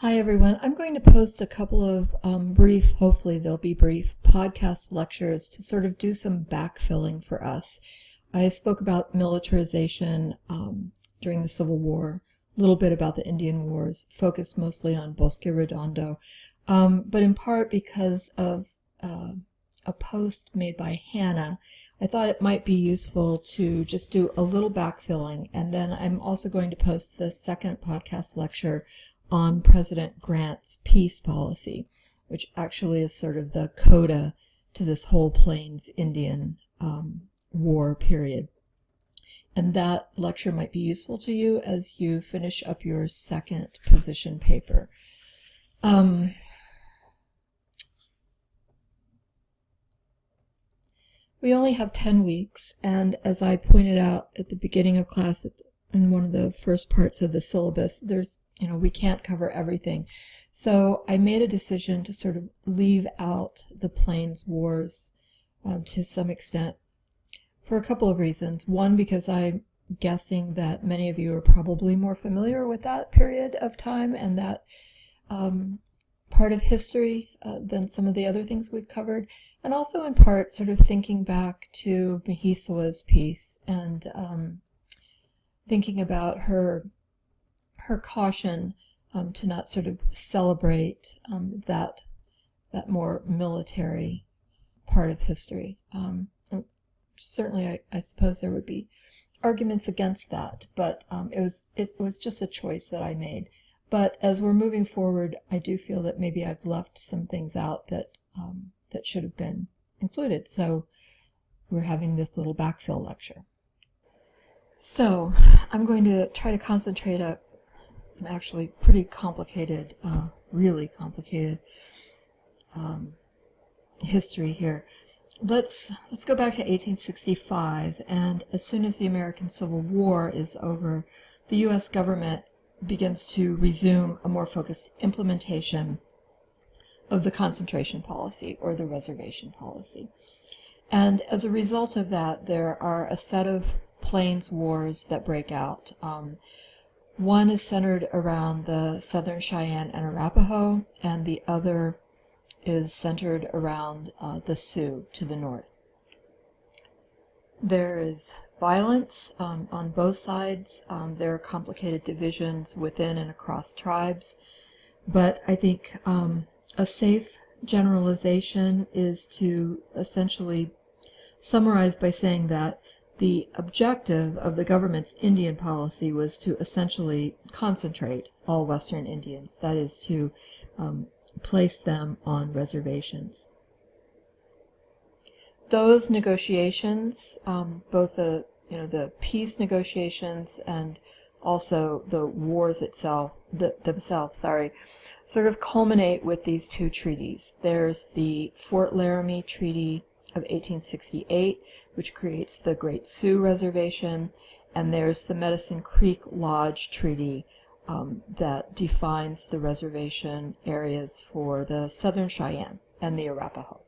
Hi everyone. I'm going to post a couple of brief, hopefully they'll be brief, podcast lectures to sort of do some backfilling for us. I spoke about militarization during the Civil War, a little bit about the Indian Wars, focused mostly on Bosque Redondo, but in part because of a post made by Hannah, I thought it might be useful to just do a little backfilling, and then I'm also going to post the second podcast lecture on President Grant's peace policy, which actually is sort of the coda to this whole Plains Indian war period. And that lecture might be useful to you as you finish up your second position paper. We only have 10 weeks, and as I pointed out at the beginning of class in one of the first parts of the syllabus, we can't cover everything. So I made a decision to sort of leave out the Plains Wars to some extent for a couple of reasons. One, because I'm guessing that many of you are probably more familiar with that period of time and that part of history than some of the other things we've covered, and also in part sort of thinking back to Mahisawa's piece and thinking about her caution to not sort of celebrate that more military part of history. Certainly, I suppose there would be arguments against that, but it was just a choice that I made. But as we're moving forward, I do feel that maybe I've left some things out that should have been included. So we're having this little backfill lecture. So I'm going to try to concentrate an actually pretty complicated, really complicated history here. Let's go back to 1865, and as soon as the American Civil War is over, the U.S. government begins to resume a more focused implementation of the concentration policy or the reservation policy. And as a result of that, there are a set of Plains Wars that break out. One is centered around the Southern Cheyenne and Arapaho, and the other is centered around the Sioux to the north. There is violence on both sides. There are complicated divisions within and across tribes, but I think a safe generalization is to essentially summarize by saying that the objective of the government's Indian policy was to essentially concentrate all Western Indians, that is to place them on reservations. Those negotiations, both the peace negotiations and also the wars themselves, sort of culminate with these two treaties. There's the Fort Laramie Treaty of 1868, which creates the Great Sioux Reservation, and there's the Medicine Creek Lodge Treaty that defines the reservation areas for the Southern Cheyenne and the Arapaho.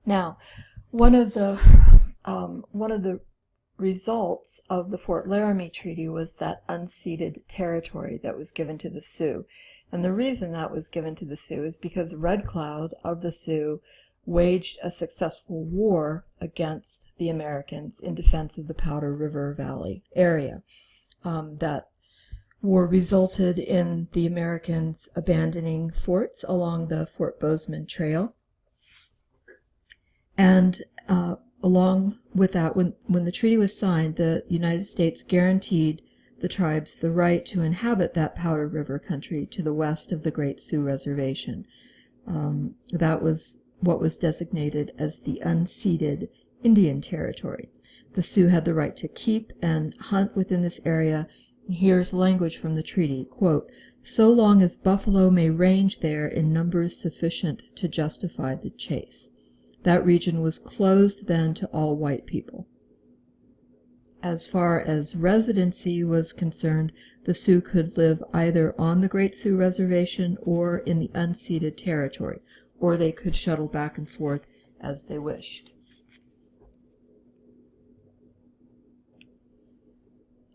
Now, one of the results of the Fort Laramie Treaty was that unceded territory that was given to the Sioux. And the reason that was given to the Sioux is because Red Cloud of the Sioux waged a successful war against the Americans in defense of the Powder River Valley area. That war resulted in the Americans abandoning forts along the Fort Bozeman Trail. And along with that, when the treaty was signed, the United States guaranteed the tribes the right to inhabit that Powder River country to the west of the Great Sioux Reservation. That was what was designated as the unceded Indian Territory. The Sioux had the right to keep and hunt within this area. And here's language from the treaty, quote, "So long as buffalo may range there in numbers sufficient to justify the chase." That region was closed then to all white people. As far as residency was concerned, the Sioux could live either on the Great Sioux Reservation or in the unceded territory, or they could shuttle back and forth as they wished.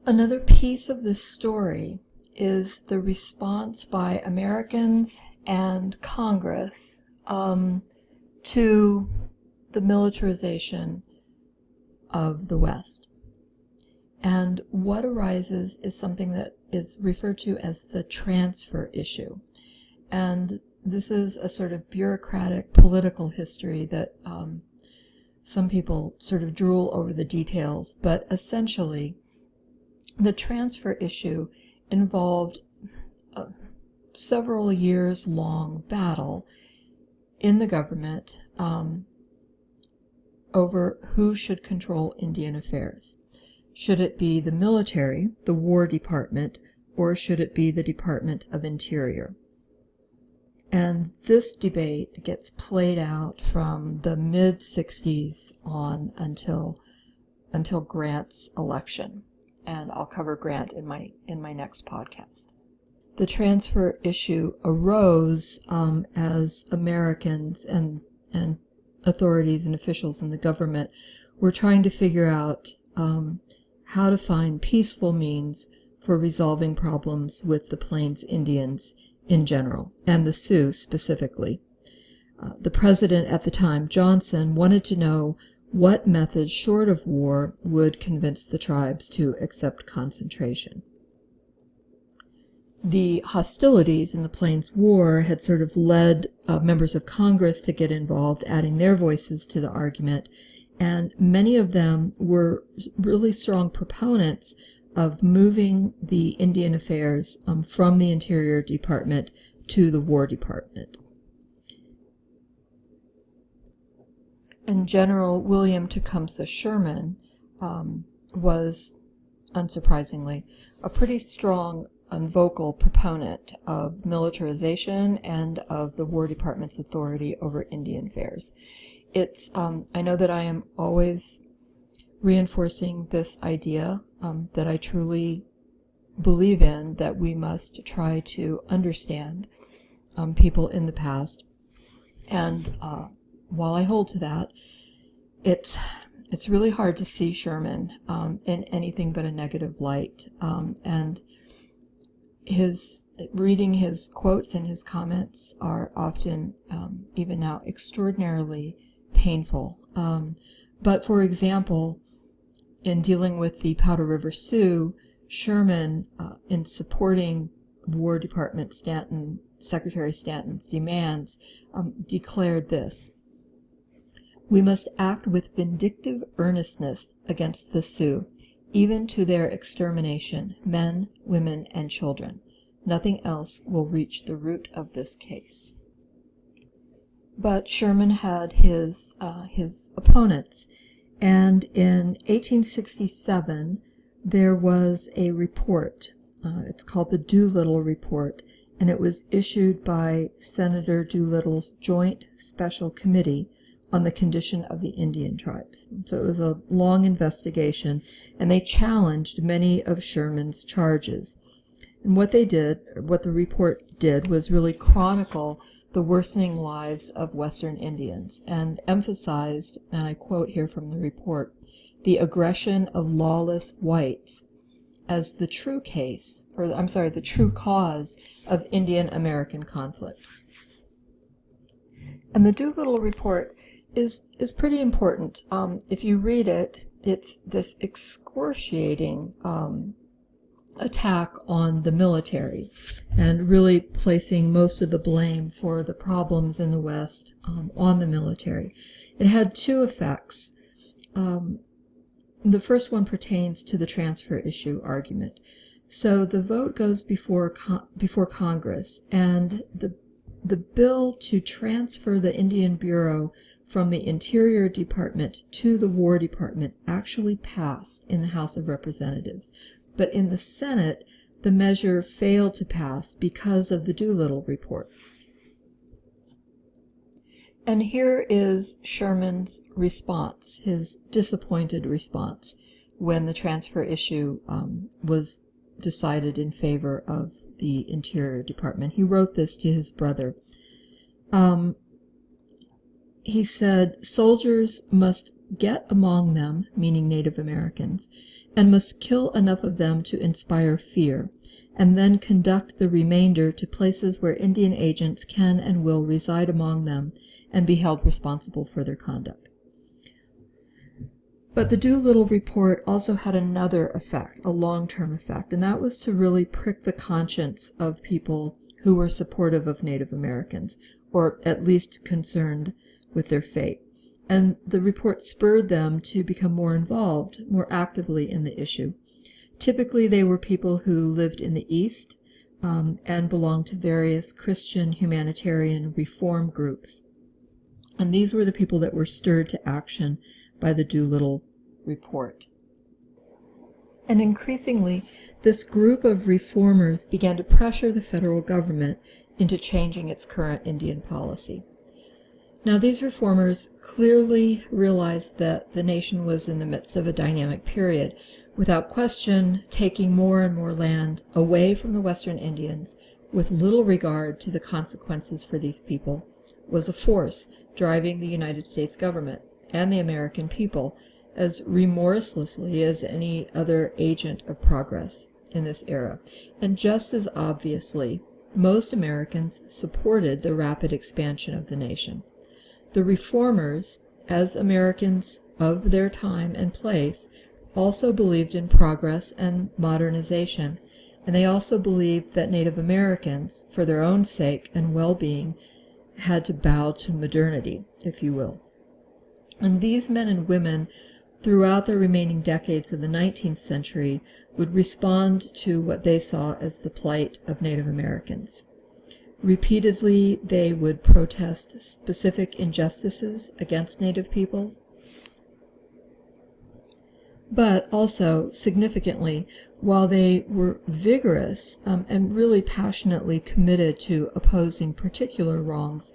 Another piece of this story is the response by Americans and Congress to the militarization of the West. And what arises is something that is referred to as the transfer issue. And this is a sort of bureaucratic political history that some people sort of drool over the details, but essentially the transfer issue involved a several years long battle in the government over who should control Indian affairs. Should it be the military, the War Department, or should it be the Department of Interior? And this debate gets played out from the mid-60s on until Grant's election. And I'll cover Grant in my next podcast. The transfer issue arose as Americans and authorities and officials in the government were trying to figure out how to find peaceful means for resolving problems with the Plains Indians in general, and the Sioux specifically. The president at the time, Johnson, wanted to know what method short of war would convince the tribes to accept concentration. The hostilities in the Plains War had sort of led members of Congress to get involved, adding their voices to the argument, and many of them were really strong proponents of moving the Indian affairs from the Interior Department to the War Department. And General William Tecumseh Sherman was, unsurprisingly, a pretty strong and vocal proponent of militarization and of the War Department's authority over Indian affairs. I know that I am always reinforcing this idea that I truly believe in, that we must try to understand people in the past. And while I hold to that, it's really hard to see Sherman in anything but a negative light. And reading his quotes and his comments are often, even now, extraordinarily painful. But for example, in dealing with the Powder River Sioux, Sherman, in supporting War Department Secretary Stanton's demands, declared this: "We must act with vindictive earnestness against the Sioux, even to their extermination, men, women, and children. Nothing else will reach the root of this case." But Sherman had his opponents, and in 1867 there was a report. It's called the Doolittle Report, and it was issued by Senator Doolittle's Joint Special Committee on the Condition of the Indian Tribes. So it was a long investigation, and they challenged many of Sherman's charges. And what the report did, was really chronicle the worsening lives of Western Indians, and emphasized, and I quote here from the report, the aggression of lawless whites as the true cause of Indian-American conflict. And the Doolittle Report is pretty important. If you read it, it's this excruciating attack on the military, and really placing most of the blame for the problems in the West on the military. It had two effects. The first one pertains to the transfer issue argument. So the vote goes before Congress, and the bill to transfer the Indian Bureau from the Interior Department to the War Department actually passed in the House of Representatives. But in the Senate, the measure failed to pass because of the Doolittle Report. And here is Sherman's response, his disappointed response, when the transfer issue was decided in favor of the Interior Department. He wrote this to his brother. He said, "Soldiers must get among them," meaning Native Americans, "and must kill enough of them to inspire fear, and then conduct the remainder to places where Indian agents can and will reside among them and be held responsible for their conduct. But the Doolittle report also had another effect, a long-term effect, and that was to really prick the conscience of people who were supportive of Native Americans, or at least concerned with their fate. And the report spurred them to become more involved, more actively in the issue. Typically, they were people who lived in the East and belonged to various Christian humanitarian reform groups. And these were the people that were stirred to action by the Doolittle report. And increasingly, this group of reformers began to pressure the federal government into changing its current Indian policy. Now, these reformers clearly realized that the nation was in the midst of a dynamic period. Without question, taking more and more land away from the Western Indians with little regard to the consequences for these people was a force driving the United States government and the American people as remorselessly as any other agent of progress in this era. And just as obviously, most Americans supported the rapid expansion of the nation. The reformers, as Americans of their time and place, also believed in progress and modernization, and they also believed that Native Americans, for their own sake and well-being, had to bow to modernity, if you will. And these men and women, throughout the remaining decades of the 19th century, would respond to what they saw as the plight of Native Americans. Repeatedly, they would protest specific injustices against Native peoples, but also, significantly, while they were vigorous and really passionately committed to opposing particular wrongs,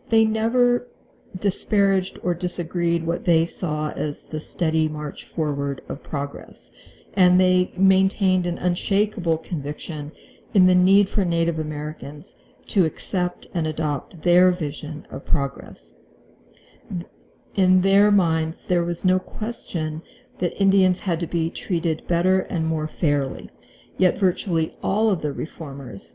they never disparaged or disagreed what they saw as the steady march forward of progress. And they maintained an unshakable conviction in the need for Native Americans to accept and adopt their vision of progress. In their minds, there was no question that Indians had to be treated better and more fairly. Yet virtually all of the reformers,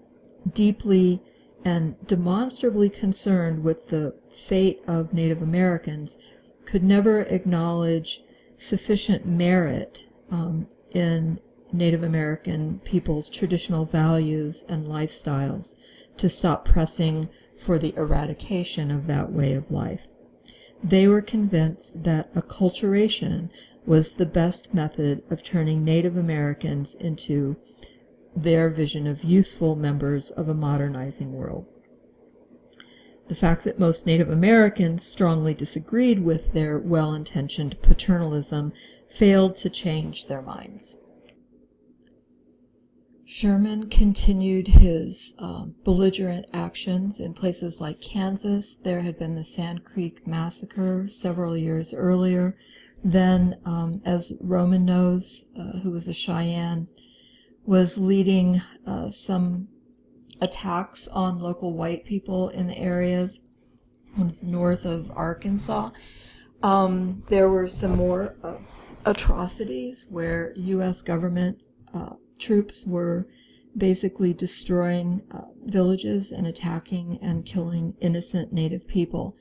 deeply and demonstrably concerned with the fate of Native Americans, could never acknowledge sufficient merit in Native American people's traditional values and lifestyles to stop pressing for the eradication of that way of life. They were convinced that acculturation was the best method of turning Native Americans into their vision of useful members of a modernizing world. The fact that most Native Americans strongly disagreed with their well-intentioned paternalism failed to change their minds. Sherman continued his belligerent actions in places like Kansas. There had been the Sand Creek Massacre several years earlier. Then, as Roman knows, who was a Cheyenne, was leading some attacks on local white people in the areas north of Arkansas. There were some more atrocities where U.S. government troops were basically destroying villages and attacking and killing innocent Native people.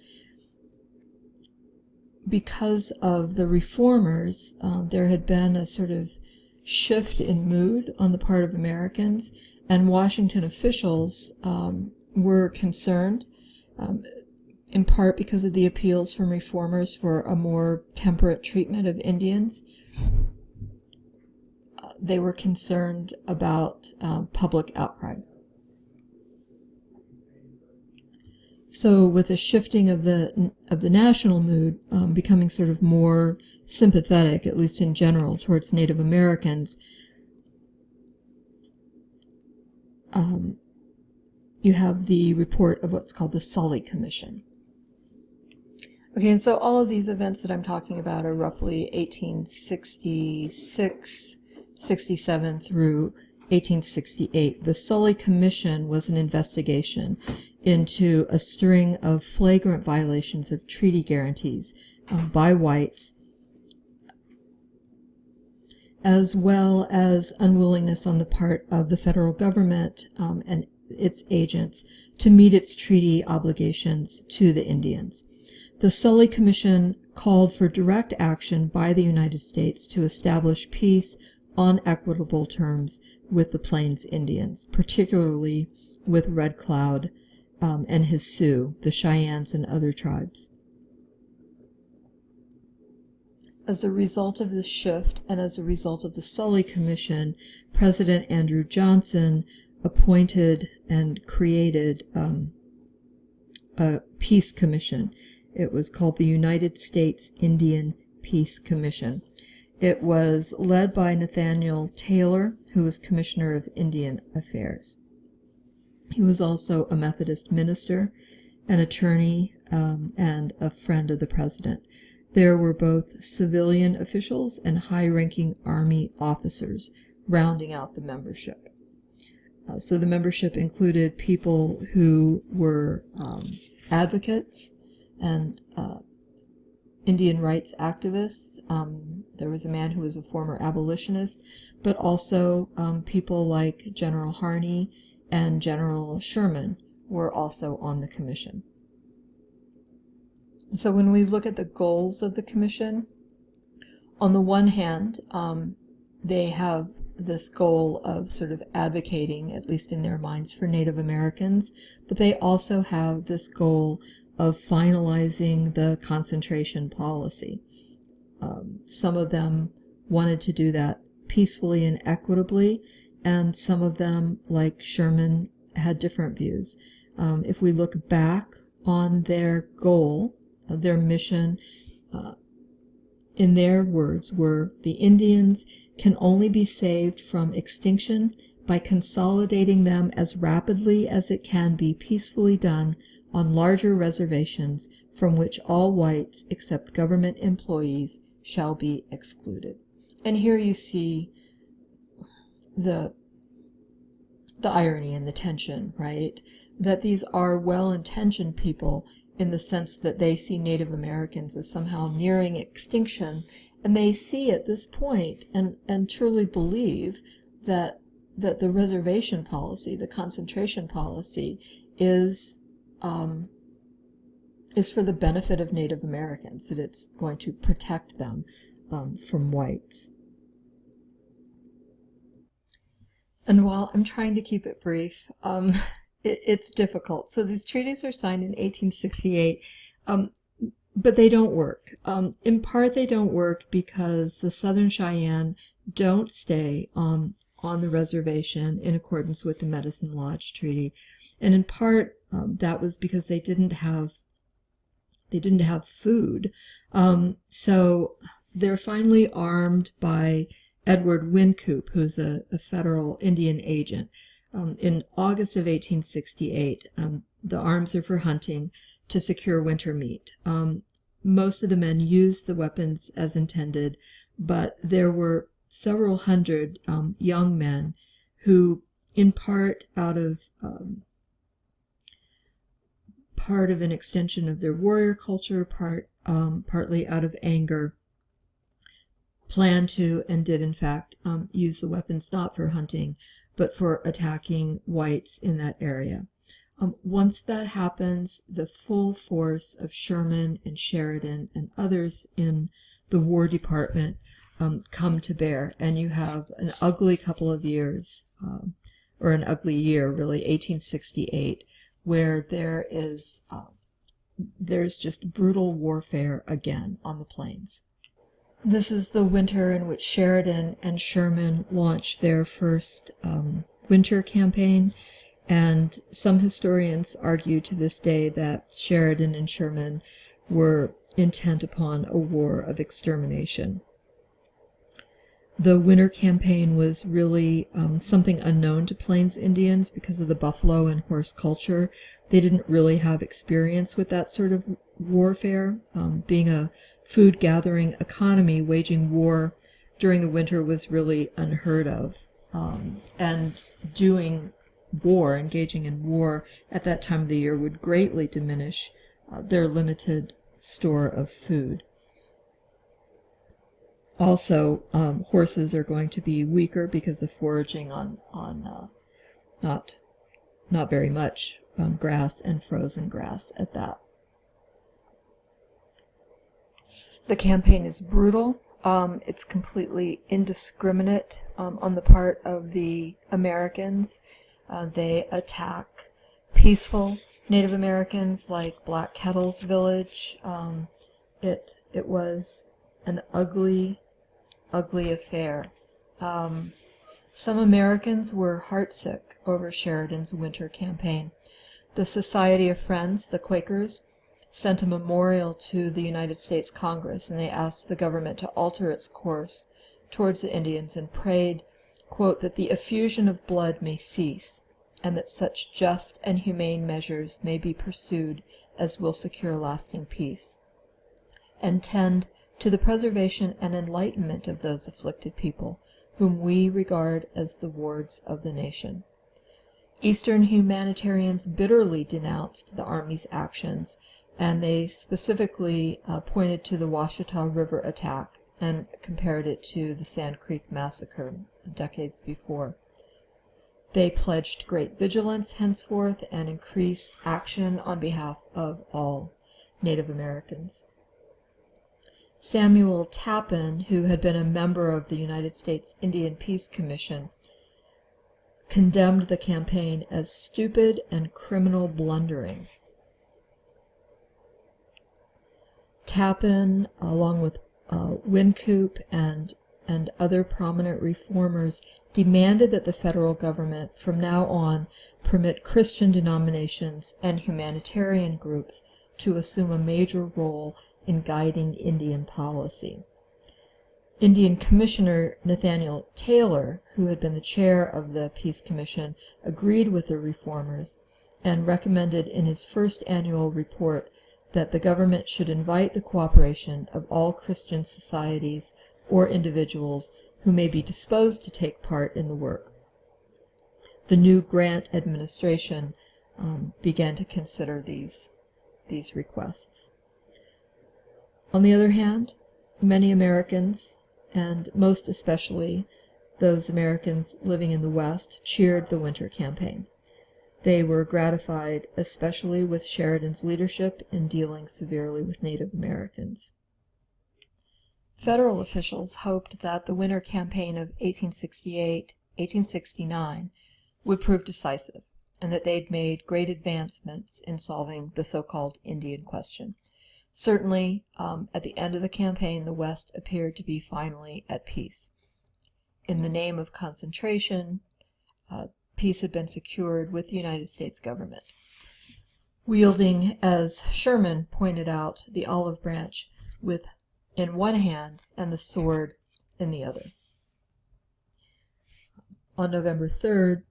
Because of the reformers, there had been a sort of shift in mood on the part of Americans, and Washington officials were concerned, in part because of the appeals from reformers for a more temperate treatment of Indians. They were concerned about public outcry. So with a shifting of the national mood becoming sort of more sympathetic, at least in general, towards Native Americans, you have the report of what's called the Sully Commission. Okay, and so all of these events that I'm talking about are roughly 1866, 67 through 1868. The Sully Commission was an investigation into a string of flagrant violations of treaty guarantees by whites. as well as unwillingness on the part of the federal government and its agents to meet its treaty obligations to the Indians. The Sully Commission called for direct action by the United States to establish peace on equitable terms with the Plains Indians, particularly with Red Cloud and his Sioux, the Cheyennes, and other tribes. As a result of this shift and as a result of the Sully Commission, President Andrew Johnson appointed and created a peace commission. It was called the United States Indian Peace Commission. It was led by Nathaniel Taylor, who was Commissioner of Indian Affairs. He was also a Methodist minister, an attorney, and a friend of the president. There were both civilian officials and high-ranking Army officers rounding out the membership. So the membership included people who were advocates and Indian rights activists. There was a man who was a former abolitionist, but also people like General Harney and General Sherman were also on the commission. So when we look at the goals of the commission, on the one hand, they have this goal of sort of advocating, at least in their minds, for Native Americans, but they also have this goal of finalizing the concentration policy. Some of them wanted to do that peacefully and equitably, and some of them, like Sherman, had different views. If we look back on their goal, their mission, in their words, were the Indians can only be saved from extinction by consolidating them as rapidly as it can be peacefully done on larger reservations from which all whites except government employees shall be excluded. And here you see the irony and the tension, right? That these are well-intentioned people in the sense that they see Native Americans as somehow nearing extinction, and they see at this point and truly believe that the reservation policy, the concentration policy, is for the benefit of Native Americans, that it's going to protect them from whites. And while I'm trying to keep it brief, it's difficult. So these treaties are signed in 1868, but they don't work. In part, they don't work because the Southern Cheyenne don't stay on the reservation in accordance with the Medicine Lodge Treaty, and in part that was because they didn't have food. So they're finally armed by Edward Wynkoop, who's a federal Indian agent. In August of 1868, the arms are for hunting to secure winter meat. Most of the men used the weapons as intended, but there were several hundred young men who, in part out of an extension of their warrior culture, partly out of anger, planned to and did in fact use the weapons not for hunting, but for attacking whites in that area. Once that happens, the full force of Sherman and Sheridan and others in the War Department come to bear, and you have an ugly couple of years, or an ugly year, really, 1868, where there's just brutal warfare again on the plains. This is the winter in which Sheridan and Sherman launched their first winter campaign, and some historians argue to this day that Sheridan and Sherman were intent upon a war of extermination. The winter campaign was really something unknown to Plains Indians because of the buffalo and horse culture. They didn't really have experience with that sort of warfare. Being a food-gathering economy, waging war during the winter was really unheard of. And doing war, engaging in war at that time of the year would greatly diminish their limited store of food. Also, horses are going to be weaker because of foraging on not very much grass and frozen grass at that. The campaign is brutal. It's completely indiscriminate on the part of the Americans. They attack peaceful Native Americans like Black Kettle's village. It was an ugly affair. Some Americans were heartsick over Sheridan's winter campaign. The Society of Friends, the Quakers, sent a memorial to the United States Congress, and they asked the government to alter its course towards the Indians and prayed, quote, that the effusion of blood may cease, and that such just and humane measures may be pursued as will secure lasting peace, and tend to the preservation and enlightenment of those afflicted people whom we regard as the wards of the nation. Eastern humanitarians bitterly denounced the Army's actions, and they specifically pointed to the Washita River attack and compared it to the Sand Creek Massacre decades before. They pledged great vigilance henceforth and increased action on behalf of all Native Americans. Samuel Tappan, who had been a member of the United States Indian Peace Commission, condemned the campaign as stupid and criminal blundering. Tappan, along with Wynkoop and other prominent reformers, demanded that the federal government from now on permit Christian denominations and humanitarian groups to assume a major role in guiding Indian policy. Indian Commissioner Nathaniel Taylor, who had been the chair of the Peace Commission, agreed with the reformers and recommended in his first annual report that the government should invite the cooperation of all Christian societies or individuals who may be disposed to take part in the work. The new Grant administration began to consider these requests. On the other hand, many Americans, and most especially those Americans living in the West, cheered the winter campaign. They were gratified especially with Sheridan's leadership in dealing severely with Native Americans. Federal officials hoped that the winter campaign of 1868-1869 would prove decisive, and that they'd made great advancements in solving the so-called Indian question. Certainly, at the end of the campaign, the West appeared to be finally at peace. In the name of concentration, peace had been secured with the United States government, wielding, as Sherman pointed out, the olive branch in one hand and the sword in the other. On November 3rd,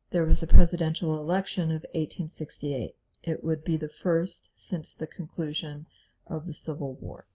there was a presidential election of 1868. It would be the first since the conclusion of the Civil War.